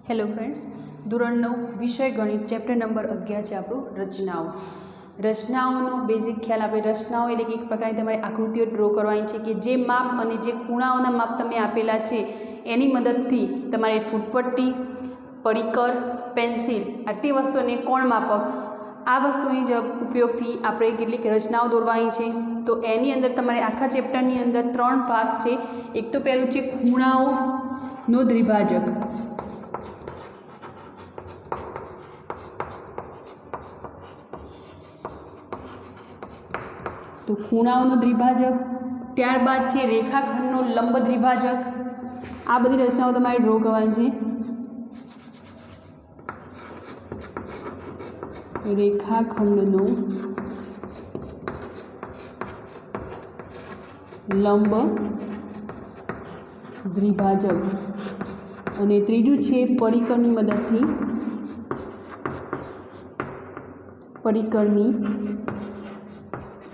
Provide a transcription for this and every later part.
Hello friends, ધોરણ 9 વિષય ગણિત ચેપ્ટર નંબર 11 છે આપણું રચનાઓ। રચનાઓનો બેઝિક ખ્યાલ આપણે રચનાઓ એટલે કે એક પ્રકારની તમારે આકૃતિઓ ડ્રો કરવાની છે કે જે માપ અને જે ખૂણાઓના માપ તમને આપેલા છે એની મદદથી તમારે ફૂટપટ્ટી, પરિકર, પેન્સિલ આટલી વસ્તુઓને કોણ માપક આ વસ્તુની જ ઉપયોગથી આપણે કેટલીક રચનાઓ દોરવાની છે। તો એની અંદર તમારે આખા ચેપ્ટરની અંદર 3 ભાગ છે। એક તો પહેલું છે ખૂણાઓનો દ્વિભાજક। तो खूणाओं द्विभाजक, त्यारबाद है रेखाखंड लंब द्विभाजक। आ बधी रचनाओं तमारे ड्रो करवानी है। रेखाखंड लंब द्विभाजक और तीजू है परिकरनी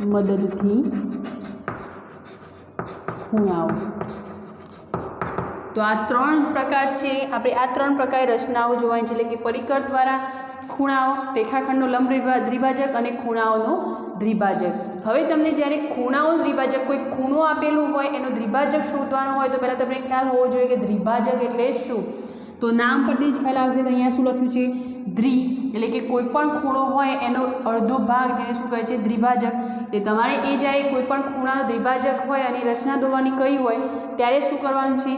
मददथी खूणाओ। तो आ 3 प्रकार है। आपणे आ 3 प्रकार रचनाओं जोवानी छे, એટલે કે परिकर द्वारा खूणाओ, रेखाखंडनो लंब द्विभाजक और खूणाओनो द्विभाजक। हवे तमने ज्यारे खूणाओ द्विभाजक कोई खूणो आपेलो होय एनो द्विभाजक शोधवानो होय तो पहला तमने ख्याल होवो जोईए के द्विभाजक एटले शुं। तो नाम परथी ज ख्याल आवशे। तो अहींया शुं लख्युं छे द्वि एटले के कोईपण खूणो होय एनो अर्धो भाग जेने शुं कहे छे द्विभाजक। એટલે તમારે એ જ્યારે કોઈપણ ખૂણાનો દ્વિભાજક હોય અને રચના દોરવાની કઈ હોય ત્યારે શું કરવાનું છે?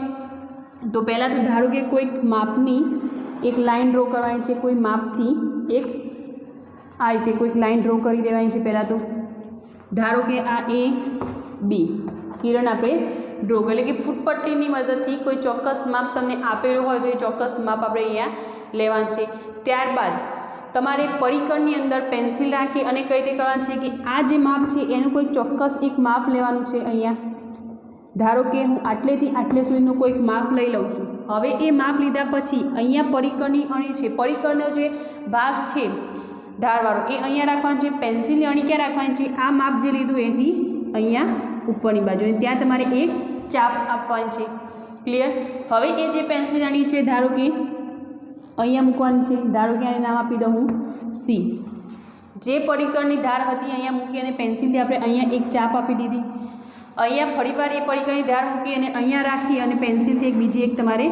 તો પહેલાં તો ધારો કે કોઈક માપની એક લાઈન ડ્રો કરવાની છે। કોઈ માપથી એક આ રીતે કોઈક લાઈન ડ્રો કરી દેવાની છે। પહેલાં તો ધારો કે આ એ બી કિરણ આપણે ડ્રો કરી, એટલે કે ફૂટપટ્ટીની મદદથી કોઈ ચોક્કસ માપ તમને આપેલું હોય તો એ ચોક્કસ માપ આપણે અહીંયા લેવાનું છે। ત્યારબાદ તમારે परिकरनी अंदर पेन्सिल राखी अने कई रीते करवानुं छे कि आ जे माप छे एनुं कोई चोक्कस एक माप लेवानुं छे। अहींया धारो के हूँ आटलेथी आटले सुधीनुं कोईक माप लई लઉં છું। हवे ए माप लीधा पछी अहींया परिकरनी अणी छे, परिकरनो जे भाग छे धारवाळो ए अहींया राखवानो छे। पेन्सिलनी अणी क्यां राखवानी छे? आ माप जे लीधुं एथी अहींया उपरनी बाजु अने त्यां तमारे एक चाप आपवानी छे। क्लियर? हवे ए जे पेन्सिल अणी छे धारो के अहींया मूकवानी छे। धारो के आने नाम आपी दऊं हूँ सी। जे परिकरनी धार हती अहींया मूकी अने पेन्सिलथी आपणे अहींया एक चाप आपी दीधी। अहींया फरीवार ए परिकरनी धार मूकी अने अहींया राखी अने पेन्सिलथी एक बीजी एक तमारे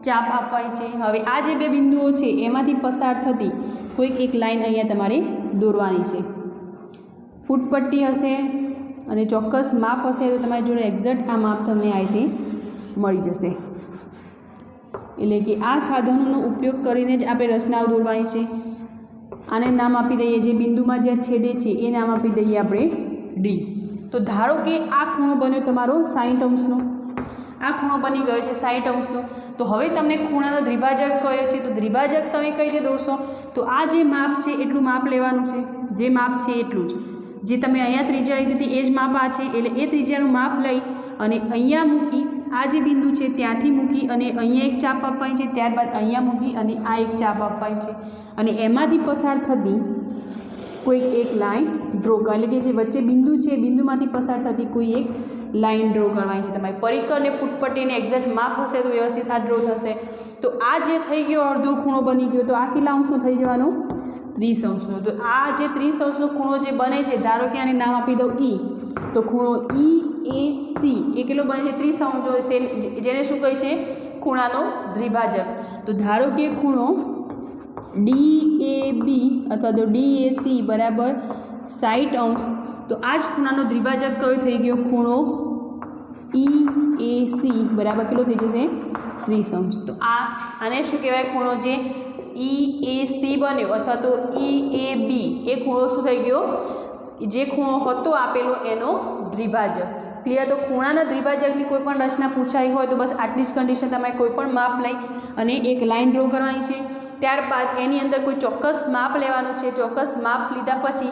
चाप आपवानी छे। हवे आ जे बे बिंदुओ छे एमांथी पसार थती कोईक एक लाइन अहींया तमारे दोरवानी छे। फूटपट्टी हशे अने चोक्कस माप हशे तो तमारी जोड़े एक्जेक्ट आ माप तमने आ रीते मळी जशे। એટલે કે આ સાધનોનો ઉપયોગ કરીને જ આપણે રચનાઓ દોરવાની છે। આને નામ આપી દઈએ, જે બિંદુમાં જ્યાં છેદે છે એ નામ આપી દઈએ આપણે ડી। તો ધારો કે આ ખૂણો બન્યો તમારો 60 અંશનો, આ ખૂણો બની ગયો છે 60 અંશનો। તો હવે તમને ખૂણાનો દ્વિભાજક કહે છે, તો દ્વિભાજક તમે કઈ રીતે દોરશો? તો આ જે માપ છે એટલું માપ લેવાનું છે, જે માપ છે એટલું જ, જે તમે અહીંયા ત્રિજ્યા લીધી હતી એ જ માપ આ છે, એટલે એ ત્રિજ્યાનું માપ લઈ અને અહીંયા મૂકી आ जे बिंदु है त्याथी मूकी अने अहींया एक चाप आपवानी छे। त्यारबाद अहींया मूकी अने आ एक चाप आपवानी छे अने एमांथी पसार थती कोई एक लाइन ड्रो कर, एटले के जे वच्चे बिंदु है बिंदुमांथी पसार थती कोई एक लाइन ड्रो करवानी छे। तमारे परिकर ने फूटपट्टी ने एक्जेक्ट माप हशे तो व्यवस्थित आ ड्रो थशे। तो आ जे थई गयो अर्धो खूणो बनी गयो, तो आ केटला अंशनो थई जवानो? 30 अंशनो। तो आ जे 30 अंशनो खूणो जे बने छे, धारो के आने नाम आपी दऊं ई, तो खूणो ई ए सी ए केटलो बने छे? 30 अंश जो छे, जेने शुं कहे छे? खूणानो द्विभाजक। तो धारो के खूणो डी ए बी अथवा तो डी ए सी बराबर 60 अंश। तो आज खूणानो द्विभाजक कयो थई गयो? खूणो ई ए सी बराबर केटलो थई जशे? 30 अंश। तो आने शुं कहेवाय? खूणो जे ई ए सी बन्यो अथवा तो ई ए बी ए खूणो शुं थई गयो? जे खूणो हतो आपेलो एनो द्विभाजक। क्लियर? तो खूणाना द्विभाजकनी कोईपण रचना पूछाई होय तो बस आटली ज कंडीशन तमारे कोईपण माप लई अने एक लाइन ड्रो करवानी छे। त्यारबाद एनी अंदर कोई चोक्कस माप लेवानुं छे। चोक्कस माप लीधा पछी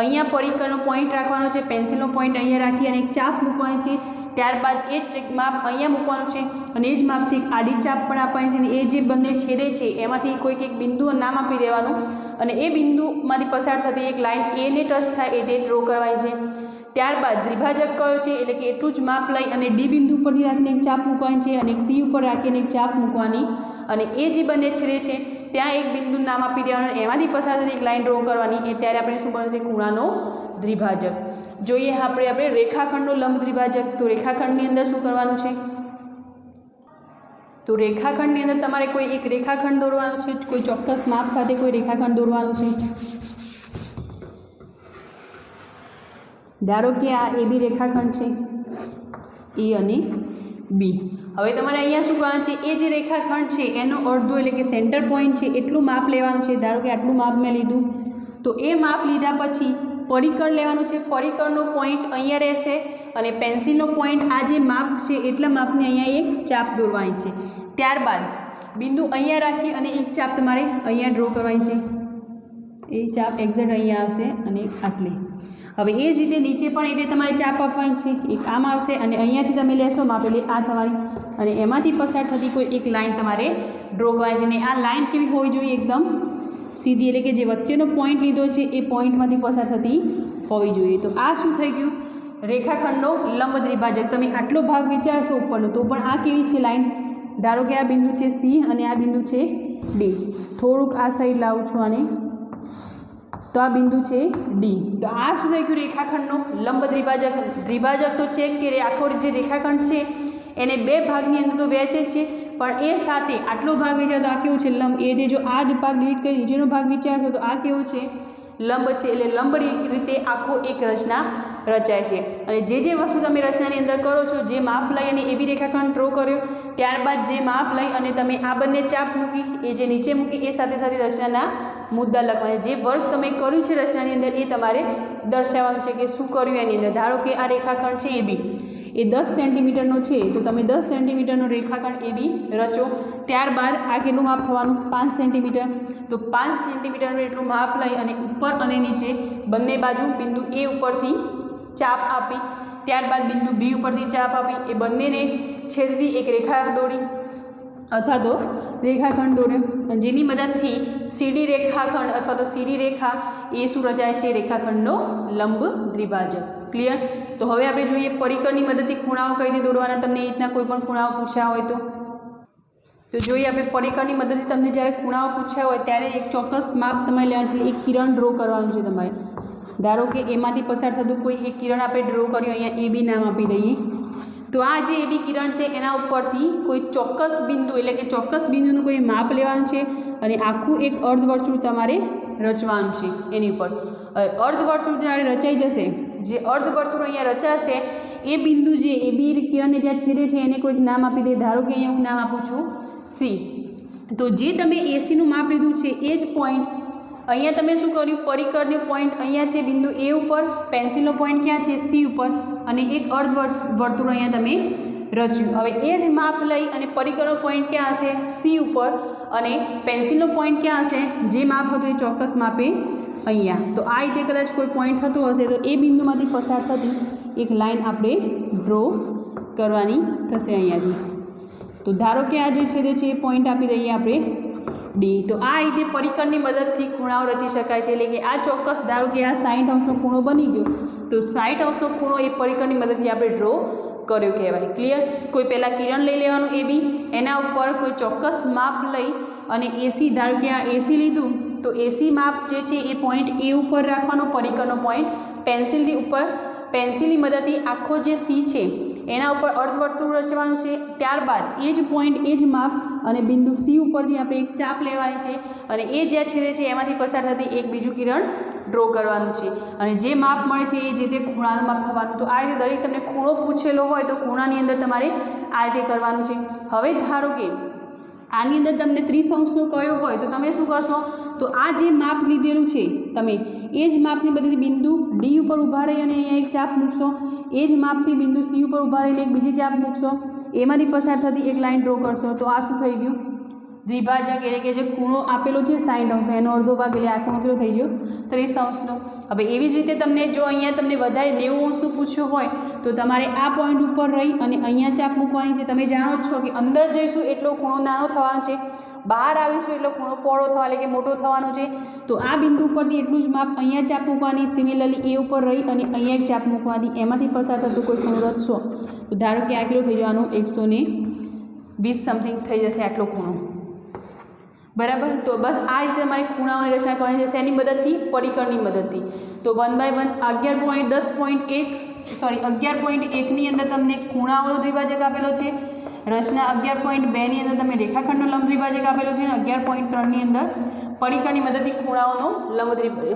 અહીંયા પરિકરનો પોઈન્ટ રાખવાનો છે, પેન્સિલનો પોઈન્ટ અહીંયા રાખી અને એક ચાપ મૂકવાની છે. ત્યારબાદ એ જ માપ અહીંયા મૂકવાનું છે અને એ જ માપથી એક આડી ચાપ પણ આપવાની છે અને એ જે બંને છેદે છે એમાંથી કોઈક એક બિંદુનું નામ આપી દેવાનું અને એ બિંદુમાંથી પસાર થતી એક લાઇન એને ટચ થાય એ તે ડ્રો કરવાની છે. ત્યારબાદ દ્વિભાજક કયો છે એટલે કે એટલું જ માપ લઈ અને ડી બિંદુ પરથી રાખીને એક ચાપ મૂકવાની છે અને એક સી ઉપર રાખીને એક ચાપ મૂકવાની અને એ જે બંને છેદે છે ત્યાં એક બિંદુનું નામ આપી દેવાનું, એમાંથી પસાર થતી એક લાઇન ડ્રો કરવાની. એ ત્યારે આપણે શું બનશે? ખૂણાનો દ્વિભાજક. જોઈએ આપણે રેખાખંડનો લંબ દ્વિભાજક. તો રેખાખંડની અંદર શું કરવાનું છે? તો રેખાખંડની અંદર તમારે કોઈ એક રેખાખંડ દોરવાનું છે, કોઈ ચોક્કસ માપ સાથે કોઈ રેખાખંડ દોરવાનું છે. ધારો કે આ એ બી રેખાખંડ છે, એ અને બી. હવે તમારે અહીંયા શું કરવાનું છે? એ જે રેખાખંડ છે એનો અડધો એટલે કે સેન્ટર પોઈન્ટ છે એટલું માપ લેવાનું છે. ધારો કે આટલું માપ મેં લીધું, તો એ માપ લીધા પછી પરિકર લેવાનું છે. પરિકરનો પોઈન્ટ અહીંયા રહેશે અને પેન્સિલનો પોઈન્ટ આ જે માપ છે એટલા માપની અહીંયા એક ચાપ દોરવાની છે. ત્યારબાદ બિંદુ અહીંયા રાખી અને એક ચાપ તમારે અહીંયા ડ્રો કરવાની છે. એ ચાપ એક્ઝેક્ટ અહીંયા આવશે અને આટલી. હવે એ જ રીતે નીચે પણ એ રીતે તમારે ચાપ આપવાની છે. એક આમ આવશે અને અહીંયાથી તમે લેશો માપ એટલે આ થવાની અને એમાંથી પસાર થતી કોઈ એક લાઇન તમારે ડ્રો કરવાની છે. અને આ લાઇન કેવી હોવી જોઈએ? એકદમ સીધી, એટલે કે જે વચ્ચેનો પોઈન્ટ લીધો છે એ પોઈન્ટમાંથી પસાર થતી હોવી જોઈએ. તો આ શું થઈ ગયું? રેખાખંડનો લંબ દ્વિભાજક. તમે આટલો ભાગ વિચારશો ઉપરનો તો પણ આ કેવી છે લાઈન? ધારો કે આ બિંદુ છે સી અને આ બિંદુ છે ડી. થોડુંક આ સાઈડ લાવું છું આને, તો આ બિંદુ છે ડી. તો આ શું થઈ ગયું? રેખાખંડનો લંબ દ્વિભાજક. દ્વિભાજક તો છે કે આખો જે રેખાખંડ છે એને બે ભાગની અંદર તો વહેંચે છે, પણ એ સાથે આટલો ભાગ વિચાર તો આ કેવું છે? લંબ. એ રીતે જો આ ભાગ ડિલીટ કરી નીચેનો ભાગ વિચારશો તો આ કેવું છે? લંબ છે. એટલે લંબ રીતે આખો એક રચના રચાય છે. અને જે વસ્તુ તમે રચનાની અંદર કરો છો, જે માપ લઈ અને એ બી રેખાખંડ ડ્રો કર્યો, ત્યારબાદ જે માપ લઈ અને તમે આ બંને ચાપ મૂકી, એ જે નીચે મૂકી એ સાથે સાથે રચનાના મુદ્દા લખવાના. જે વર્ક તમે કર્યું છે રચનાની અંદર એ તમારે દર્શાવવાનું છે કે શું કર્યું એની અંદર. ધારો કે આ રેખાખંડ છે એ બી, એ 10 સેન્ટીમીટરનો છે તો તમે 10 સેન્ટીમીટરનો રેખાખંડ એ બી રચો. ત્યારબાદ આ કેટલું માપ થવાનું? 5 સેન્ટીમીટર. તો 5 સેન્ટીમીટરનું એટલું માપ લઈ અને ઉપર અને નીચે બંને બાજુ બિંદુ એ ઉપરથી ચાપ આપી, ત્યારબાદ બિંદુ બી ઉપરથી ચાપ આપી, એ બંનેને છેદતી એક રેખા દોરી અથવા તો રેખાખંડ દોર્યો અને જેની મદદથી સીડી રેખાખંડ અથવા તો સીડી રેખા એ શું રચાય છે? રેખાખંડનો લંબ દ્વિભાજક. ક્લિયર? તો હવે આપણે જોઈએ પરિકરની મદદથી ખૂણાઓ કઈ રીતે દોરવાના. તમને એ રીતના કોઈ પણ ખૂણાઓ પૂછ્યા હોય તો જોઈએ આપણે પરિકરની મદદથી તમને જ્યારે ખૂણાઓ પૂછ્યા હોય ત્યારે એક ચોક્કસ માપ તમારે લેવાનું છે. એક કિરણ ડ્રો કરવાનું છે તમારે. ધારો કે એમાંથી પસાર થતું કોઈ એક કિરણ આપણે ડ્રો કર્યું, અહીંયા એ બી નામ આપી દઈએ. તો આ જે એ બી કિરણ છે એના ઉપરથી કોઈ ચોક્કસ બિંદુ એટલે કે ચોક્કસ બિંદુનું કોઈ માપ લેવાનું છે અને આખું એક અર્ધવર્તુળ તમારે રચવાનું છે એની ઉપર. અર્ધવર્તુળ જ્યારે રચાઈ જશે, જે અર્ધવર્તુળ અહીંયા રચાશે એ બિંદુ જે એ બી કિરણને જ્યાં છેદે છે એને કોઈક નામ આપી દે. ધારો કે અહીંયા હું નામ આપું છું સી. તો જે તમે એસીનું માપ લીધું છે એ જ પોઈન્ટ અહીંયા તમે શું કર્યું? પરિકરનો પોઈન્ટ અહીંયા છે બિંદુ એ ઉપર, પેન્સિલનો પોઈન્ટ ક્યાં છે? સી ઉપર, અને એક અર્ધવર્તુળ અહીંયા તમે રચ્યું. હવે એ જ માપ લઈ અને પરિકરનો પોઈન્ટ ક્યાં હશે? સી ઉપર, અને પેન્સિલનો પોઈન્ટ ક્યાં હશે? જે માપ હતું એ ચોક્કસ માપે અહીંયા. તો આ રીતે કદાચ કોઈ પોઈન્ટ થતો હશે તો એ બિંદુમાંથી પસાર થતી એક લાઈન આપણે ડ્રો કરવાની થશે અહીંયાથી. તો ધારો કે આ જે છેદે છે એ પોઈન્ટ આપી દઈએ આપણે ડી. તો આ રીતે પરિકરની મદદથી ખૂણાઓ રચી શકાય છે. એટલે કે આ ચોક્કસ ધારો કે આ 60 અંશનો ખૂણો બની ગયો તો 60 અંશનો ખૂણો એ પરિકરની મદદથી આપણે ડ્રો કર્યો કહેવાય. ક્લિયર? કોઈ પહેલાં કિરણ લઈ લેવાનું એ બી, એના ઉપર કોઈ ચોક્કસ માપ લઈ અને એસી, ધારો કે આ એસી લીધું તો એસી માપ જે છે એ પોઈન્ટ એ ઉપર રાખવાનો, પરિકરનો પોઈન્ટ પેન્સિલની ઉપર, પેન્સિલની મદદથી આખો જે સી છે એના ઉપર અર્ધવર્તુળ રચવાનું છે. ત્યારબાદ એ જ પોઈન્ટ એ જ માપ અને બિંદુ સી ઉપરથી આપણે એક ચાપ લેવાની છે અને એ જ્યાં છેદે છે એમાંથી પસાર થતી એક બીજું કિરણ ડ્રો કરવાનું છે અને જે માપ મળે છે એ જે તે ખૂણાનું માપ થવાનું. તો આ રીતે દરેક તમને ખૂણો પૂછેલો હોય તો ખૂણાની અંદર તમારે આ રીતે કરવાનું છે. હવે ધારો કે આની અંદર તમને 30 અંશનો કયો હોય તો તમે શું કરશો? તો આ જે માપ લીધેલું છે તમે એ જ માપની બધી બિંદુ ડી ઉપર ઊભા રહી અને અહીંયા એક ચાપ મૂકશો, એ જ માપથી બિંદુ સી ઉપર ઊભા રહીને એક બીજી ચાપ મૂકશો, એમાંથી પસાર થતી એક લાઈન ડ્રો કરશો. તો આ શું થઈ ગયું? દ્વિભાજક એટલે કે જે ખૂણો આપેલો છે 60°, એનો અડધો ભાગ એટલે આ ખૂણો કેટલો થઈ ગયો 30°નો। હવે એવી જ રીતે તમને જો અહીંયા તમને વધારે 90°નું પૂછ્યું હોય તો તમારે આ પોઈન્ટ ઉપર રહી અને અહીંયા ચાપ મૂકવાની છે। તમે જાણો જ છો કે અંદર જઈશું એટલો ખૂણો નાનો થવાનો છે, બહાર આવીશું એટલો ખૂણો પહોળો થવા એટલે કે મોટો થવાનો છે। તો આ બિંદુ ઉપરથી એટલું જ માપ અહીંયા ચાપ મૂકવાની, સિમિલરલી એ ઉપર રહી અને અહીંયા એક ચાપ મૂકવાની, એમાંથી પસાર થતું કોઈ ખૂણો રચશો તો ધારો કે આ કેટલો થઈ જવાનો 120 સમથિંગ થઈ જશે આટલો ખૂણો, બરાબર। તો બસ આ રીતે તમારે ખૂણાઓની રચના કરવાની છે, શેની મદદથી? પરિકરની મદદથી। તો 1/1 11.1ની અંદર તમને ખૂણાઓનો દ્વિભાજક આપેલો છે, રચના 11.2ની અંદર તમને રેખાખંડનો લંબ દ્વિભાજક આપેલો છે અને 11.3ની અંદર પરિકરની મદદથી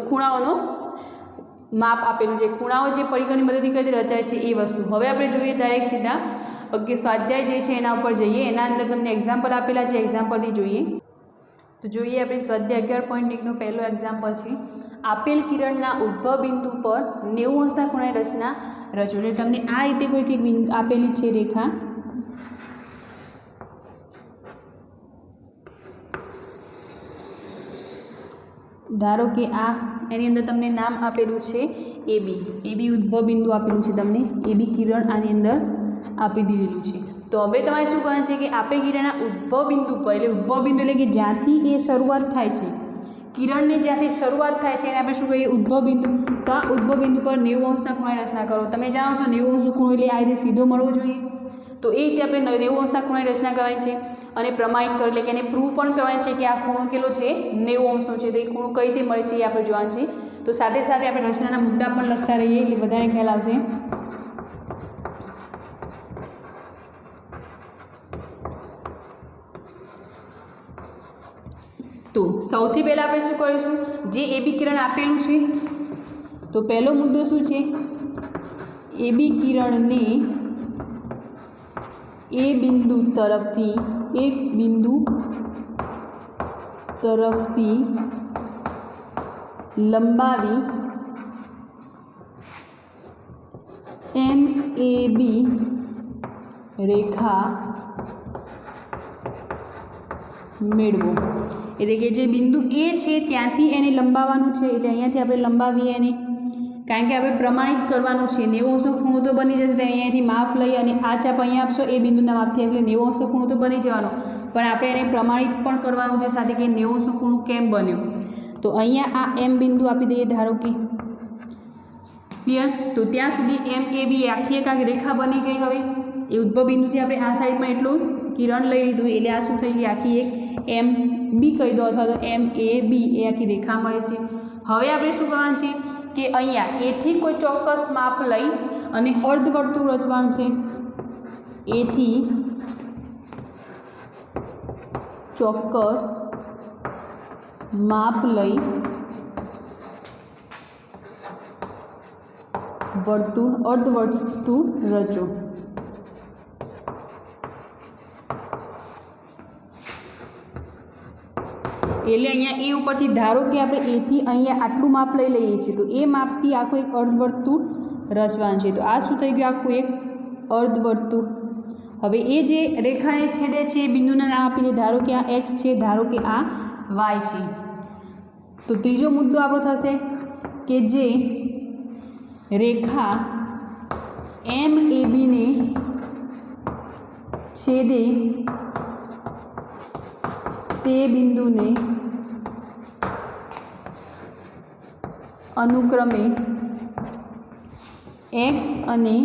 ખૂણાઓનો માપ આપેલું છે। ખૂણાઓ જે પરિકરની મદદથી કઈ રીતે રચાય છે એ વસ્તુ। હવે આપણે જોઈએ ડાયરેક્ટ સીધા સ્વાધ્યાય જે છે એના ઉપર જઈએ, એના અંદર તમને એક્ઝામ્પલ આપેલા છે, એક્ઝામ્પલથી જોઈએ તો જોઈએ આપણે સ્વાધ્યાય 11.1નો પહેલો એક્ઝામ્પલ છે, આપેલ કિરણના ઉદ્ભવ બિંદુ પર 90° ખૂણે રચના રચો। એટલે તમને આ રીતે કોઈક એક બિંદુ આપેલી છે રેખા, ધારો કે આ એની અંદર તમને નામ આપેલું છે AB ઉદ્ભવ બિંદુ આપેલું છે, તમને AB કિરણ આની અંદર આપી દીધેલું છે। તો હવે તમારે શું કરવાનું છે કે આપેલ કિરણના ઉદ્ભવ બિંદુ પર, એટલે ઉદ્ભવ બિંદુ એટલે કે જ્યાંથી એ શરૂઆત થાય છે, કિરણની જ્યાંથી શરૂઆત થાય છે એને આપણે શું કહીએ? ઉદ્ભવ બિંદુ। તો આ ઉદ્ભવ બિંદુ પર 90°ના ખૂણે રચના કરો। તમે જાણો છો 90°નો ખૂણો એટલે આ રીતે સીધો મળવો જોઈએ, તો એ રીતે આપણે 90°ના ખૂણે રચના કરવાની છે અને પ્રમાણિત કરો એટલે કે એને પ્રૂવ પણ કરવાની છે કે આ ખૂણો કેટલો છે? 90°નો છે। તો એ ખૂણો કઈ રીતે મળે છે એ આપણે જોવાનું છે। તો સાથે સાથે આપણે રચનાના મુદ્દા પણ લખતા રહીએ એટલે બધાને ખ્યાલ આવશે। તો સૌથી પહેલાં આપણે શું કરીશું? જે AB કિરણ આપેલું છે તો પહેલો મુદ્દો શું છે? AB કિરણને એક બિંદુ તરફથી લંબાવી MAB રેખા મેળવો। એટલે કે જે બિંદુ A છે ત્યાંથી એને લંબાવવાનું છે, એટલે અહીંયાથી આપણે લંબાવીએ એને, કારણ કે આપણે પ્રમાણિત કરવાનું છે। 90°નો ખૂણો તો બની જશે, અહીંયાથી માપ લઈ અને આ ચાપ અહીંયા આપશો એ બિંદુના માપથી, એટલે 90°નો ખૂણો તો બની જવાનો, પણ આપણે એને પ્રમાણિત પણ કરવાનું છે સાથે કે 90°નો ખૂણો કેમ બન્યો। તો અહીંયા આ M બિંદુ આપી દઈએ ધારો કે, ક્લિયર। તો ત્યાં સુધી MAB આખી એક રેખા બની ગઈ। હવે એ ઉદ્ભવ બિંદુથી આપણે આ સાઈડમાં એટલું કિરણ લઈ લીધું એટલે આ શું થઈ ગઈ? આખી એક MB કહી દો અથવા તો MAB એ આખી રેખા મળે છે। હવે આપણે શું કરવાનું છે કે અહીંયા એથી કોઈ ચોક્કસ માપ લઈ અને અર્ધવર્તુળ રચવાનું છે। એથી ચોક્કસ માપ લઈ અર્ધવર્તુળ રચો। એટલે અહીંયા એ ઉપરથી ધારો કે આપણે એથી અહીંયા આટલું માપ લઈ લઈએ છીએ તો એ માપથી આખું એક અર્ધવર્તુળ રચવાનું છે। તો આ શું થઈ ગયું? આખું એક અર્ધવર્તુળ। હવે એ જે રેખાને છેદે છે એ બિંદુના નામ આપી દે, ધારો કે આ X છે, ધારો કે આ Y છે। તો ત્રીજો મુદ્દો આપણો થશે કે જે રેખા MAB ને છેદે તે બિંદુને અનુક્રમે X અને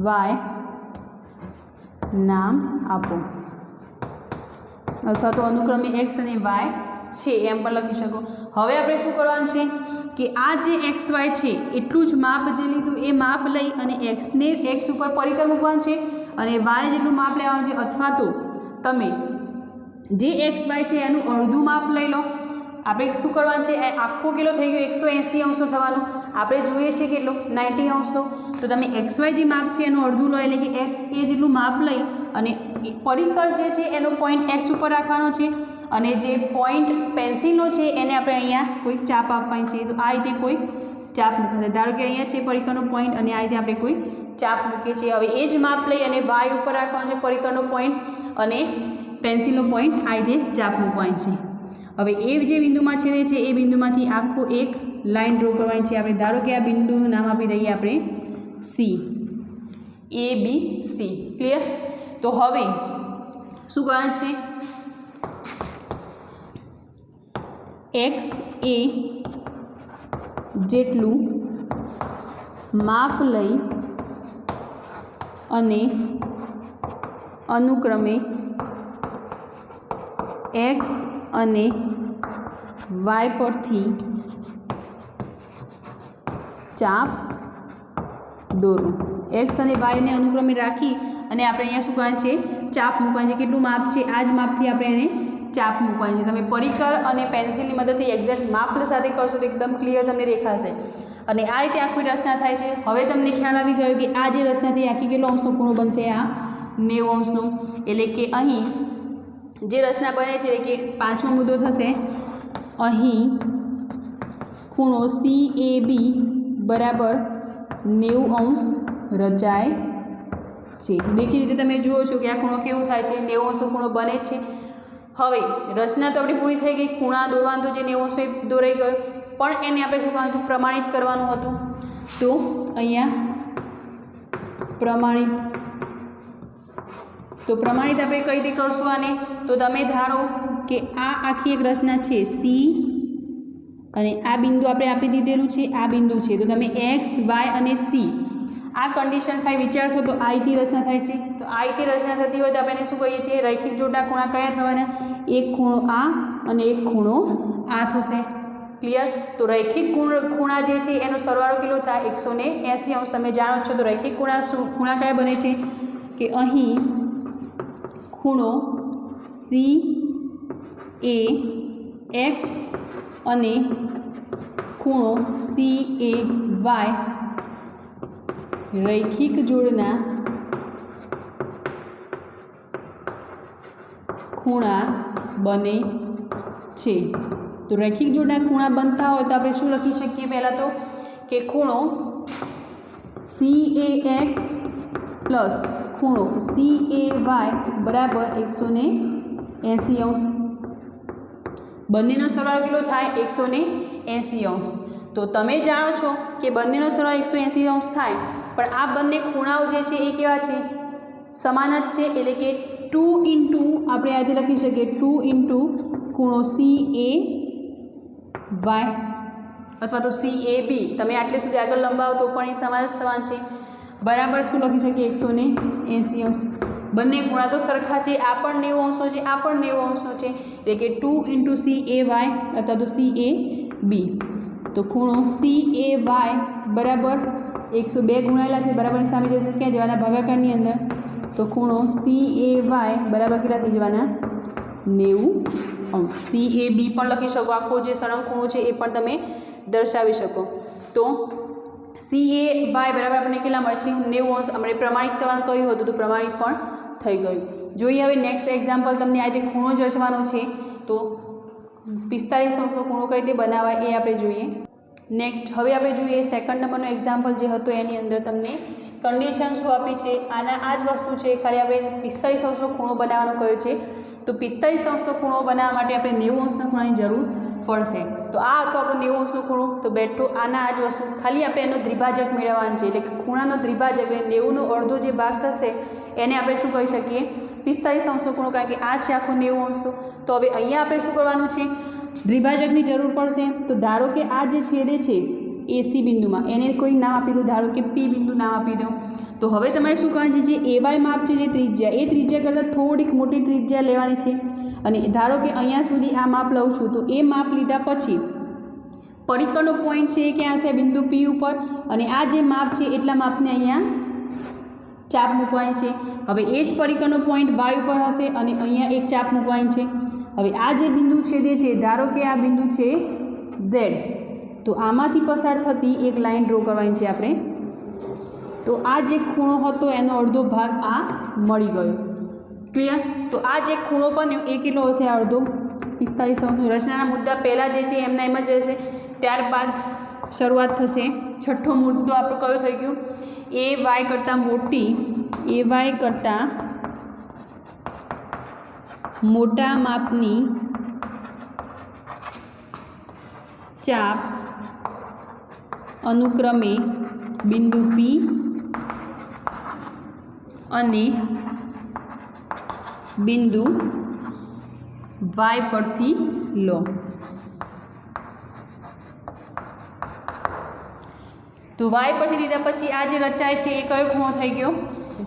Y નામ આપો, અથવા તો અનુક્રમે X અને Y છે એમ પણ લખી શકો। હવે આપણે શું કરવાનું છે કે આ જે XY છે એટલું જ માપ જે લીધું એ માપ લઈ અને Xને X ઉપર પરિકર મૂકવાનું છે અને Y જેટલું માપ લેવાનું છે, અથવા તો તમે જે XY છે એનું અડધું માપ લઈ લો। આપણે શું કરવાનું છે? આખો કેટલો થઈ ગયો? 180° થવાનું, આપણે જોઈએ છે કેટલો? 90°નો। તો તમે XY જે માપ છે એનું અડધું લો એટલે કે X એ જેટલું માપ લઈ અને પરિકર જે છે એનો પોઈન્ટ X ઉપર રાખવાનો છે અને જે પોઈન્ટ પેન્સિલનો છે એને આપણે અહીંયા કોઈક ચાપ આપવાની છે। તો આ રીતે કોઈ ચાપ મૂકશે, ધારો કે અહીંયા છે પરિકરનો પોઈન્ટ અને આ રીતે આપણે કોઈ ચાપ મૂકીએ છીએ। હવે એ જ માપ લઈ અને Y ઉપર રાખવાનો છે પરિકરનો પોઈન્ટ અને પેન્સિલનો પોઈન્ટ આ રીતે ચાપનો પોઈન્ટ છે. હવે એ જે બિંદુમાં છેદે છે એ બિંદુમાંથી આખો એક લાઈન ડ્રો કરવાની છે આપણે. ધારો કે આ બિંદુનું નામ આપી દઈએ આપણે સી, એ બી સી. ક્લિયર? તો હવે શું કરવાનું છે? એક્સ એ જેટલું માપ લઈ અને અનુક્રમે એક્સ અને વાય પરથી ચાપ દોરો. એક્સ અને વાયને અનુક્રમે રાખી અને આપણે અહીંયા શું કરવાનું છે? ચાપ મૂકવાનું છે. કેટલું માપ છે? આ જ માપથી આપણે એને ચાપ મૂકવાની છે. તમે પરિકર અને પેન્સિલની મદદથી એક્ઝેક્ટ માપ સાથે કરશો તો એકદમ ક્લિયર તમને દેખાશે. અને આ રીતે આખી રચના થાય છે. હવે તમને ખ્યાલ આવી ગયો કે આ જે રચના થઈ આખી કેટલો અંશનો ખૂણો બનશે? આ 90 અંશનો. એટલે કે અહીં જે રચના બને છે એટલે કે 5મો મુદ્દો થશે. અહીં ખૂણો CAB બરાબર 90 અંશ રચાય છે. દેખી રીતે તમે જુઓ છો કે આ ખૂણો કેવું થાય છે? 90 અંશનો ખૂણો બને જ છે. હવે રચના તો આપણી પૂરી થઈ ગઈ. ખૂણા દોરવાનું તો જે 90 અંશ એ દોરાઈ ગયો, પણ એને આપણે શું કરવાનું હતું? પ્રમાણિત કરવાનું હતું. તો અહીંયા પ્રમાણિત આપણે કઈ રીતે કરશું આને? તો તમે ધારો કે આ આખી એક રચના છે સી અને આ બિંદુ આપણે આપી દીધેલું છે, આ બિંદુ છે. તો તમે એક્સ વાય અને સી આ કન્ડિશન થાય વિચારશો તો આ રીતે રચના થાય છે. તો આ રીતે રચના થતી હોય તો આપણે એને શું કહીએ છીએ? રૈખિક જોડના ખૂણા કયા થવાના? એક ખૂણો આ અને એક ખૂણો આ થશે. ક્લિયર? તો રૈખિક ખૂણા જે છે એનો સરવાળો કેટલો થાય? 180 અંશ. તમે જાણો છો. તો રૈખિક ખૂણા કયા બને છે? કે અહીં ખૂણો સી એ એક્સ અને ખૂણો સી એ વાય રૈખિક જોડના ખૂણા બને છે. તો રૈખિક જોડના ખૂણા બનતા હોય તો આપણે શું લખી શકીએ? પહેલાં તો કે ખૂણો CAX પ્લસ ખૂણો CAY બરાબર 180 અંશ. બંનેનો સરવાળો કેટલો થાય? 180 અંશ. તો તમે જાણો છો કે બંનેનો સરવાળો 180 અંશ થાય, પણ આ બંને ખૂણાઓ જે છે એ કેવા છે? સમાન જ છે. એટલે કે 2 ઇન્ટુ આપણે આજે લખી શકીએ 2 ઇન્ટુ ખૂણો CAY અથવા તો CAB. તમે આટલે સુધી આગળ લંબાવો તો પણ એ સમાન જ થવાનું છે. બરાબર શું લખી શકીએ? 180 અંશ. બંને ખૂણા તો સરખા છે. આ પણ 90 અંશનો છે, આ પણ 90 અંશનો છે. એટલે કે 2 ઇન્ટુ CAY અથવા તો CAB. તો ખૂણો CAY બરાબર 102 ગુણાયેલા છે. બરાબરની સામે જશે ક્યાં જવાના? ભાગાકારની અંદર. તો ખૂણો CAY બરાબર કેટલા થઈ જવાના? 90 અંશ. CAB પણ લખી શકો. આખો જે સળંગ ખૂણો છે એ પણ તમે દર્શાવી શકો. તો CAY બરાબર આપણને કેટલા મળશે? 90 અંશ. આપણે પ્રમાણિત કરવાનું કહ્યું હતું તો પ્રમાણિત પણ થઈ ગયું. જોઈએ હવે નેક્સ્ટ એક્ઝામ્પલ. તમને આ રીતે ખૂણો જ રચવાનો છે તો 45 અંશનો ખૂણો કઈ રીતે બનાવાય એ આપણે જોઈએ. નેક્સ્ટ હવે આપણે જોઈએ સેકન્ડ નંબરનો એક્ઝામ્પલ જે હતો એની અંદર તમને કન્ડિશન શું આપી છે? આના આ જ વસ્તુ છે, ખાલી આપણે 45 અંશનો ખૂણો બનાવવાનો કહ્યો છે. તો 45 અંશનો ખૂણો બનાવવા માટે આપણે 90 અંશના ખૂણાની જરૂર પડશે. તો આ હતો આપણો 90 અંશનો ખૂણો. તો બેઠો આના આ જ વસ્તુ, ખાલી આપણે એનો દ્વિભાજક મેળવવાનો છે. એટલે કે ખૂણાનો દ્વિભાજક એટલે 90નો અડધો જે ભાગ થશે એને આપણે શું કહી શકીએ? 45 અંશનો ખૂણો. કારણ કે આ છે આખો 90 અંશનો. તો હવે અહીંયા આપણે શું કરવાનું છે? દ્વિભાજકની જરૂર પડશે. તો ધારો કે આ જે છેદે છે AC બિંદુમાં એને કોઈ નામ આપી દો. ધારો કે P બિંદુ નામ આપી દો. તો હવે તમારે શું કરવાનું છે? જે AY માપ છે જે ત્રિજ્યા, એ ત્રિજ્યા કરતાં થોડીક મોટી ત્રિજ્યા લેવાની છે. અને ધારો કે અહીંયા સુધી આ માપ લઉં છું તો એ માપ લીધા પછી પરિકરનો પોઈન્ટ છે એ ક્યાં હશે? બિંદુ P ઉપર. અને આ જે માપ છે એટલા માપને અહીંયા ચાપ મૂકવાની છે. હવે એ જ પરિકરનો પોઈન્ટ Y ઉપર હશે અને અહીંયા એક ચાપ મૂકવાની છે. હવે આ જે બિંદુ છેદે છે, ધારો કે આ બિંદુ છે Z, તો આમાંથી પસાર થતી એક લાઈન ડ્રો કરવાની છે આપણે. તો આ જે ખૂણો હતો એનો અડધો ભાગ આ મળી ગયો. ક્લિયર? તો આ જે ખૂણો બન્યો એ કેટલો હશે? અડધો 45 અંશનો. રચનાના મુદ્દા પહેલાં જે છે એમના એમ જ રહેશે. ત્યારબાદ શરૂઆત થશે. છઠ્ઠો મુદ્દો આપણો કયો થઈ ગયો? AY કરતાં મોટી, AY કરતાં મોટા માપની ચાપ અનુક્રમે બિંદુ P અને બિંદુ Y પરથી લો। તો Y પરથી લીધા પછી આ જે રચાય છે એ કયો ખૂણો થઈ ગયો?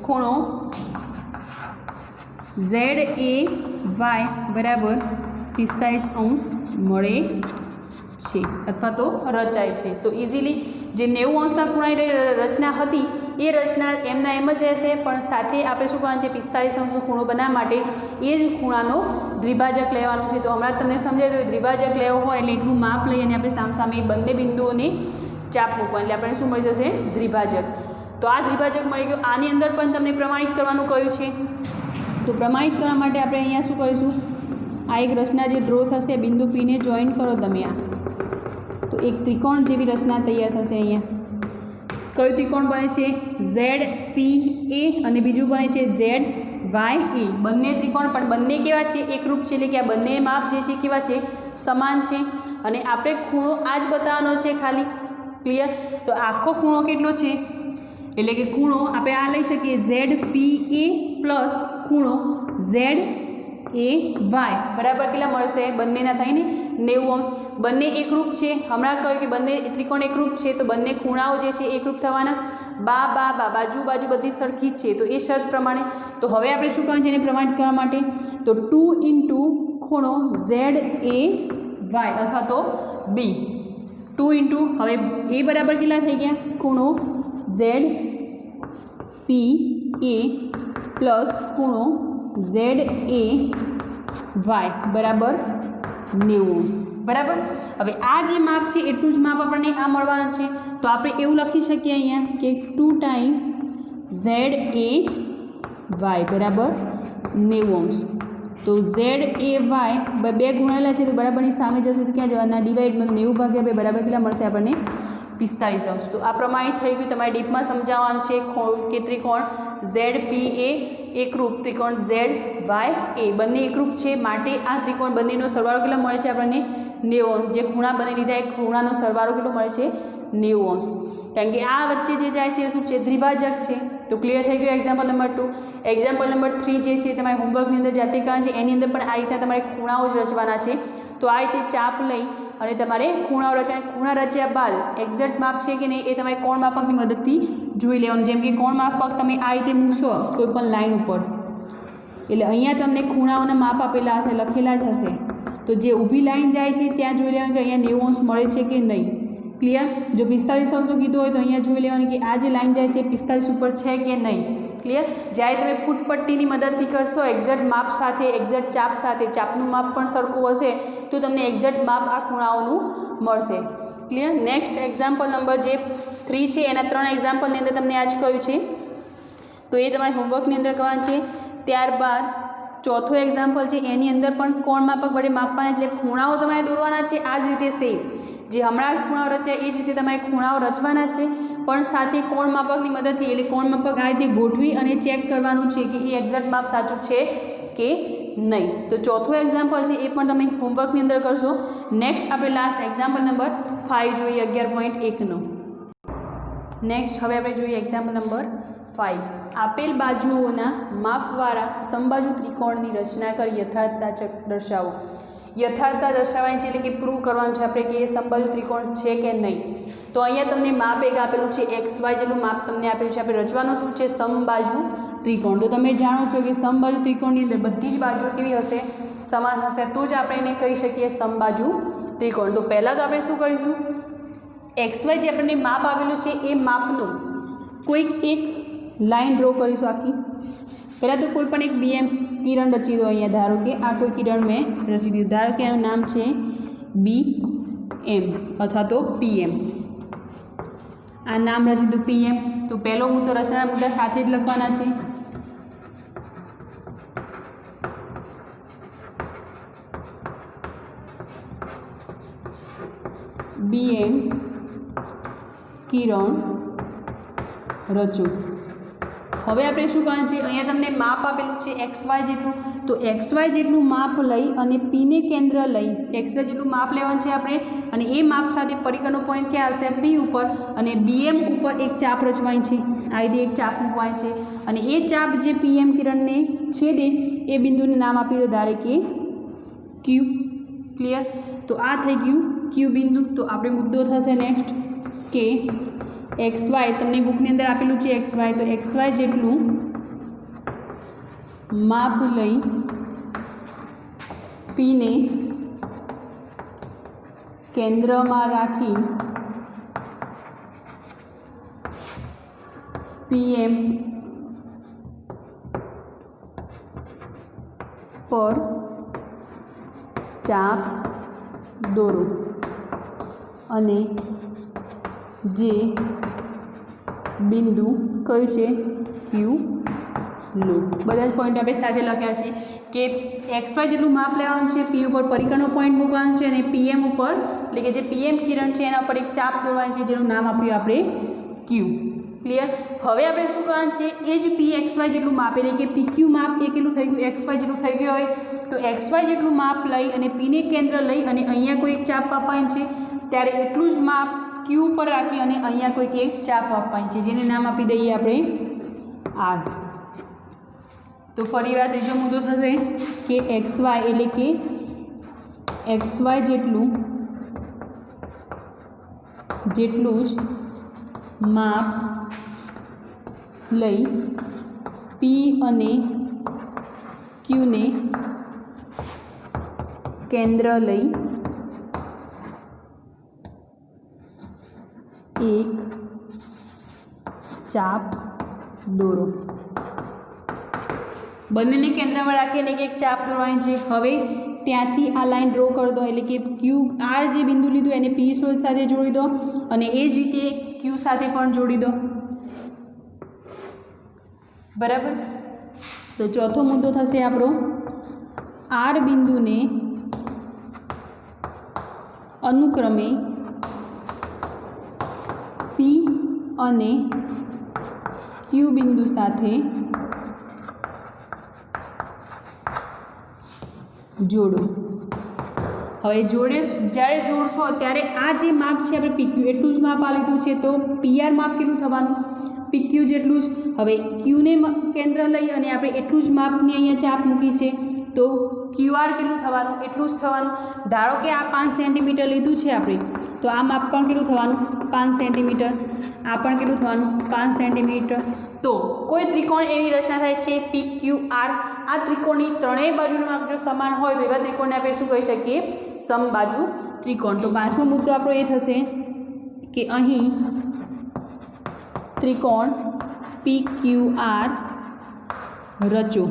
ખૂણો ZAY બરાબર 45° મળે છે અથવા તો રચાય છે। તો ઇઝીલી જે 90° ખૂણાની રચના હતી એ રચના એમના એમ જ રહેશે, પણ સાથે આપણે શું કરવાનું છે? 45° ખૂણો બનાવવા માટે એ જ ખૂણાનો દ્વિભાજક લેવાનું છે। તો હમણાં તમને સમજાય તો દ્વિભાજક લેવો હોય એટલે એટલું માપ લઈ અને આપણે સામસામે બંને બિંદુઓને ચાપ મૂકવાની, એટલે આપણને શું મળી જશે? દ્વિભાજક। તો આ દ્વિભાજક મળી ગયો। આની અંદર પણ તમને પ્રમાણિત કરવાનું કહ્યું છે, તો પ્રમાણિત કરવા માટે આપણે અહીંયા શું કરીશું? આ એક રચના જે ડ્રો થશે, બિંદુ P ને જોઈન્ટ કરો તમે, આ તો એક ત્રિકોણ જેવી રચના તૈયાર થશે। અહીંયા કયું ત્રિકોણ બને છે? ZPA અને બીજું બને છે ZYA। બંને ત્રિકોણ પણ બંને કેવા છે? એકરૂપ છે, એટલે કે આ બંને માપ જે છે કેવા છે? સમાન છે। અને આપણે ખૂણો આ જ બતાવવાનો છે ખાલી, ક્લિયર? તો આખો ખૂણો કેટલો છે? એટલે કે ખૂણો આપણે આ લઈ શકીએ ZPA પ્લસ ખૂણો ZAY બરાબર કેટલા મળશે? બંનેના થઈને 90°। બંને એકરૂપ છે, હમણાં કહ્યું કે બંને ત્રિકોણ એકરૂપ છે, તો બંને ખૂણાઓ જે છે એકરૂપ થવાના। બાજુ બધી સરખી જ છે, તો એ શરત પ્રમાણે તો હવે આપણે શું કરવાનું છે એને પ્રમાણિત કરવા માટે? તો 2 ખૂણો ZAY અથવા તો B 2 હવે એ બરાબર કેટલા થઈ ગયા? ખૂણો ZPA પ્લસ ખૂણો ZAY બરાબર 90°। બરાબર। હવે આ જે માપ છે એટલું જ માપ આપણને આ મળવાનું છે, તો આપણે એવું લખી શકીએ અહીંયા કે 2 ટાઈમ ZAY બરાબર 90°। તો ZAY બે ગુણેલા છે તો બરાબરની સામે જશે તો ક્યાં જવાના? ડિવાઈડમાં 90 ભાગ્યા 2 બરાબર કેટલા મળશે આપણને? 45°। તો આ પ્રમાણિત થઈ ગયું। તમારે ડીપમાં સમજાવવાનું છે કે ત્રિકોણ ZPA એકરૂપ, ત્રિકોણ ZYA બંને એકરૂપ છે, માટે આ ત્રિકોણ બંનેનો સરવાળો કેટલો મળે છે આપણને? 90°। જે ખૂણા બની લીધા એ ખૂણાનો સરવાળો કેટલો મળે છે? 90°। કારણ કે આ વચ્ચે જે જાય છે એ શું છે? દ્વિભાજક છે। તો ક્લિયર થઈ ગયું એક્ઝામ્પલ નંબર 2। એક્ઝામ્પલ નંબર 3 જે છે તમારે હોમવર્કની અંદર જાતે કરવાનું છે, એની અંદર પણ આ રીતના તમારે ખૂણાઓ જ રચવાના છે। તો આ રીતે ચાપ લઈ અને તમારે ખૂણાઓ રચવાના। ખૂણા રચ્યા બાદ એક્ઝેક્ટ માપ છે કે નહીં એ તમારે કોણ માપકની મદદથી જોઈ લેવાનું। જેમ કે કોણ માપક તમે આ રીતે મૂકશો કોઈ પણ લાઈન ઉપર, એટલે અહીંયા તમને ખૂણાઓના માપ આપેલા હશે, લખેલા જ હશે, તો જે ઊભી લાઈન જાય છે ત્યાં જોઈ લેવાનું કે અહીંયા 90° મળે છે કે નહીં। ક્લિયર? જો 45° કીધું હોય તો અહીંયા જોઈ લેવાનું કે આ જે લાઈન જાય છે 45 ઉપર છે કે નહીં। ક્લિયર? જ્યારે તમે ફૂટપટ્ટીની મદદથી કરશો એક્ઝેક્ટ માપ સાથે, એક્ઝેક્ટ ચાપ સાથે, ચાપનું માપ પણ સરખું હશે તો તમને એક્ઝેક્ટ માપ આ ખૂણાઓનું મળશે। ક્લિયર? નેક્સ્ટ એક્ઝામ્પલ નંબર જે 3 છે એના 3 એક્ઝામ્પલની અંદર તમને આ જ કહ્યું છે, તો એ તમારે હોમવર્કની અંદર કરવાનું છે। ત્યારબાદ ચોથો એક્ઝામ્પલ છે એની અંદર પણ કોણ માપક વડે માપવાના, એટલે ખૂણાઓ તમારે દોરવાના છે આ જ રીતે સેમ જે હમણાં ખૂણાઓ રચ્યા એ જ રીતે તમારે ખૂણાઓ રચવાના છે, પણ સાથે કોણ માપકની મદદથી, એટલે કોણ માપક આ રીતે ગોઠવી અને ચેક કરવાનું છે કે એ એક્ઝેક્ટ માપ સાચું છે કે નહીં। તો ચોથો એક્ઝામ્પલ છે એ પણ તમે હોમવર્કની અંદર કરશો। નેક્સ્ટ આપણે લાસ્ટ એક્ઝામ્પલ નંબર 5 જોઈએ 11.1નો। નેક્સ્ટ હવે આપણે જોઈએ એક્ઝામ્પલ નંબર 5। આપેલ બાજુઓના માપવાળા સમબાજુ ત્રિકોણની રચના કરી યથાર્થતા દર્શાવો। યથાર્થતા દર્શાવવાની છે એટલે કે પ્રૂવ કરવાનું છે આપણે કે એ સમબાજુ ત્રિકોણ છે કે નહીં। તો અહીંયા તમને માપ એક આપેલું છે XY જેટલું માપ તમને આપેલું છે, આપણે રચવાનું શું છે? સમબાજુ ત્રિકોણ। તો તમે જાણો છો કે સમબાજુ ત્રિકોણની અંદર બધી જ બાજુઓ કેવી હશે? સમાન હશે, તો જ આપણે એને કહી શકીએ સમબાજુ ત્રિકોણ। તો પહેલાં તો આપણે શું કરીશું? XY જે આપણને માપ આપેલું છે એ માપનું કોઈક એક લાઈન ડ્રો કરીશું આખી। પહેલાં તો કોઈ પણ એક BM કિરણ રચી દો। અહીંયા ધારો કે આ કોઈ કિરણ મેં રચી દીધું, ધારો કે આનું નામ છે BM અથવા તો PM। આ નામ રચી દઉં PM। તો પહેલો મુદ્દો રચનાના મુદ્દા સાથે જ લખવાના છે। BM કિરણ રચો। હવે આપણે શું કરવાનું છે, અહીંયા તમને માપ આપેલું છે XY જેટલું, તો XY જેટલું માપ લઈ અને Pને કેન્દ્ર લઈ XY જેટલું માપ લેવાનું છે આપણે, અને એ માપ સાથે પરિકરનો પોઈન્ટ ક્યાં હશે, P ઉપર, અને BM ઉપર એક ચાપ રચવાની છે, આ રીતે એક ચાપ મૂકવાની છે, અને એ ચાપ જે PM કિરણને છેદે એ બિંદુને નામ આપ્યું તો ધારે કે Q. ક્લિયર? તો આ થઈ ગયું Q બિંદુ. તો આપણે મુદ્દો થશે નેક્સ્ટ કે XY, તમને બુકની અંદર આપેલું છે XY, તો XY જેટલું માપ લઈ Pને કેન્દ્રમાં રાખી PM પર ચાપ દોરો અને જે બિંદુ કયું છે Q લો. બધા જ પોઈન્ટ આપણે સાથે લખ્યા છે કે XY જેટલું માપ લેવાનું છે, P ઉપર પરિકરનો પોઈન્ટ મૂકવાનું છે, અને PM ઉપર એટલે કે જે PM કિરણ છે એના પર એક ચાપ દોરવાની છે જેનું નામ આપ્યું આપણે Q. ક્લિયર? હવે આપણે શું કરવાનું છે, એ જ PXY જેટલું માપ એટલે કે PQ માપ એ કેટલું થઈ ગયું, XY જેટલું થઈ ગયું હોય, તો XY જેટલું માપ લઈ અને Pને કેન્દ્ર લઈ અને અહીંયા કોઈ એક ચાપ આપવાની છે, ત્યારે એટલું જ માપ Q ઉપર રાખી અને અહીંયા કોઈક એક ચાપ આપવાની છે જેને નામ આપી દઈએ આપણે R. તો ફરી વાર ત્રીજો મુદ્દો થશે કે XY એટલે કે XY જેટલું જ માપ લઈ P અને Qને કેન્દ્ર લઈ એક ચાપ દોરો. બંનેને કેન્દ્રમાં રાખી એટલે કે એક ચાપ દોરવાની છે. હવે ત્યાંથી આ લાઈન ડ્રો કરી દો એટલે કે Q R જે બિંદુ લીધું એને P સાથે જોડી દો અને એ જ રીતે Q સાથે પણ જોડી દો. બરાબર? તો ચોથો મુદ્દો થશે આપણો R બિંદુને અનુક્રમે P અને Q બિંદુ સાથે જોડો. હવે જ્યારે જોડશો ત્યારે આ જે માપ છે આપણે PQ એટલું જ માપ આ લીધું છે, તો PR માપ કેટલું થવાનું, PQ જેટલું જ. હવે Qને કેન્દ્ર લઈ અને આપણે એટલું જ માપની અહીંયા ચાપ મૂકી છે, તો QR કેટલું થવાનું, એટલું જ થવાનું. ધારો કે આ 5 સેન્ટીમીટર લીધું છે આપણે, તો આ માપ પણ કેટલું થવાનું 5 સેન્ટીમીટર, આ પણ કેટલું થવાનું 5 સેન્ટીમીટર. તો કોઈ ત્રિકોણ એવી રચના થાય છે PQR, આ ત્રિકોણની ત્રણેય બાજુનું માપ જો સમાન હોય તો એવા ત્રિકોણને આપણે શું કહી શકીએ, સમબાજુ ત્રિકોણ. તો પાંચમો મુદ્દો આપણો એ થશે કે અહીં ત્રિકોણ PQR રચો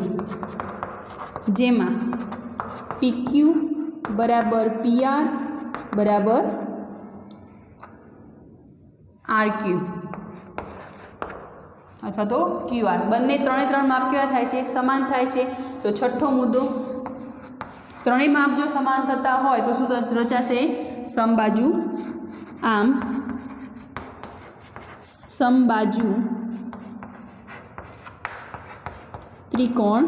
જેમાં PQ બરાબર PR બરાબર RQ અથવા તો QR. બંને ત્રણ માપ કેવા થાય છે, સમાન થાય છે. તો છઠ્ઠો મુદ્દો, ત્રણેય માપ જો સમાન થતા હોય તો શું રચાશે, સમબાજુ. આમ સમબાજુ ત્રિકોણ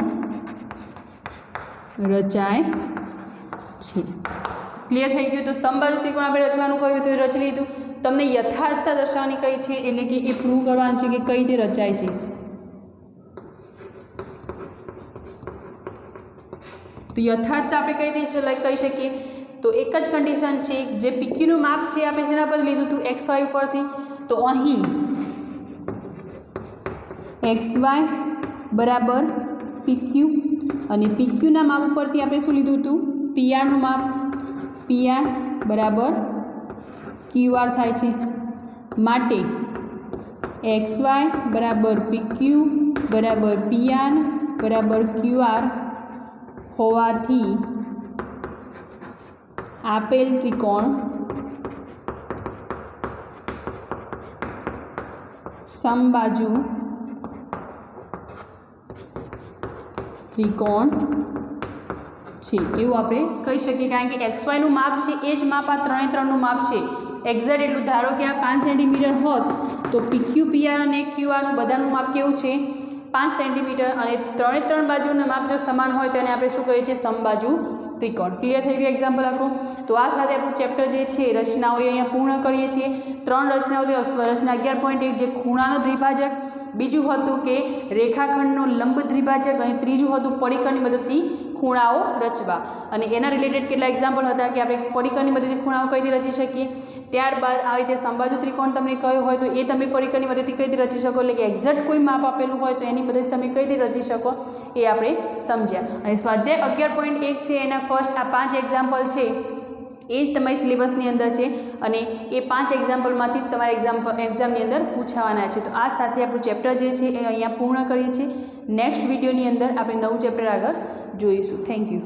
રચાય છે. ક્લિયર થઈ ગયું? તો સમબાજુ ત્રિકોણ આપણે રચવાનું કહ્યું તો એ રચી લીધું. તમને યથાર્થતા દર્શાવવાની કઈ છે એટલે કે એ પ્રૂવ કરવાનું છે કે કઈ રીતે રચાય છે. તો યથાર્થતા આપણે કઈ રીતે કહી શકીએ, તો એક જ કન્ડિશન છે, જે PQનું માપ છે આપણે જેના પર લીધું હતું XY ઉપરથી, તો અહીં XY બરાબર PQ અને PQના માપ ઉપરથી આપણે શું લીધું હતું, PRનું માપ, PR બરાબર QR થાય છે. માટે XY બરાબર PQ બરાબર PR બરાબર QR હોવાથી આપેલ ત્રિકોણ સમબાજુ ત્રિકોણ છે એવું આપણે કહી શકીએ. કારણ કે XYનું માપ છે એ જ માપ આ ત્રણનું માપ છે એક્ઝેક્ટ એટલું. ધારો કે આ 5 સેન્ટીમીટર હોત તો PQ PR અને QRનું બધાનું માપ કેવું છે, 5 સેન્ટીમીટર અને 3 બાજુના માપ જો સમાન હોય તો એને આપણે શું કહીએ છીએ સમબાજુ ત્રિકોણ. ક્લિયર થઈ ગયું એક્ઝામ્પલ આખું. તો આ સાથે આપણું ચેપ્ટર જે છે રચનાઓ એ અહીંયા પૂર્ણ કરીએ છીએ. 3 રચનાઓ રચના 11.1 જે ખૂણાનો દ્વિભાજક, બીજું હતું કે રેખાખંડનો લંબ દ્વિભાજક અને ત્રીજું હતું પડીકરની મદદથી ખૂણાઓ રચવા. અને એના રિલેટેડ કેટલા એક્ઝામ્પલ હતા કે આપણે પડીકરની મદદથી ખૂણાઓ કઈ રીતે રચી શકીએ. ત્યારબાદ આવી રીતે સમબાજુ ત્રિકોણ તમને કયો હોય તો એ તમે પડીકરની મદદથી કઈ રીતે રચી શકો, એટલે કે એક્ઝેક્ટ કોઈ માપ આપેલું હોય તો એની મદદથી તમે કઈ રીતે રચી શકો એ આપણે સમજ્યા. અને સ્વાધ્યાય 11.1 છે એના ફર્સ્ટ આ 5 એક્ઝામ્પલ છે એ જ તમારી સિલેબસની અંદર છે અને એ 5 એક્ઝામ્પલમાંથી જ તમારા એક્ઝામની અંદર પૂછાવાના છે. તો આ સાથે આપણું ચેપ્ટર જે છે એ અહીંયા પૂર્ણ કરીએ છીએ. નેક્સ્ટ વિડીયોની અંદર આપણે નવું ચેપ્ટર આગળ જોઈશું. Thank you.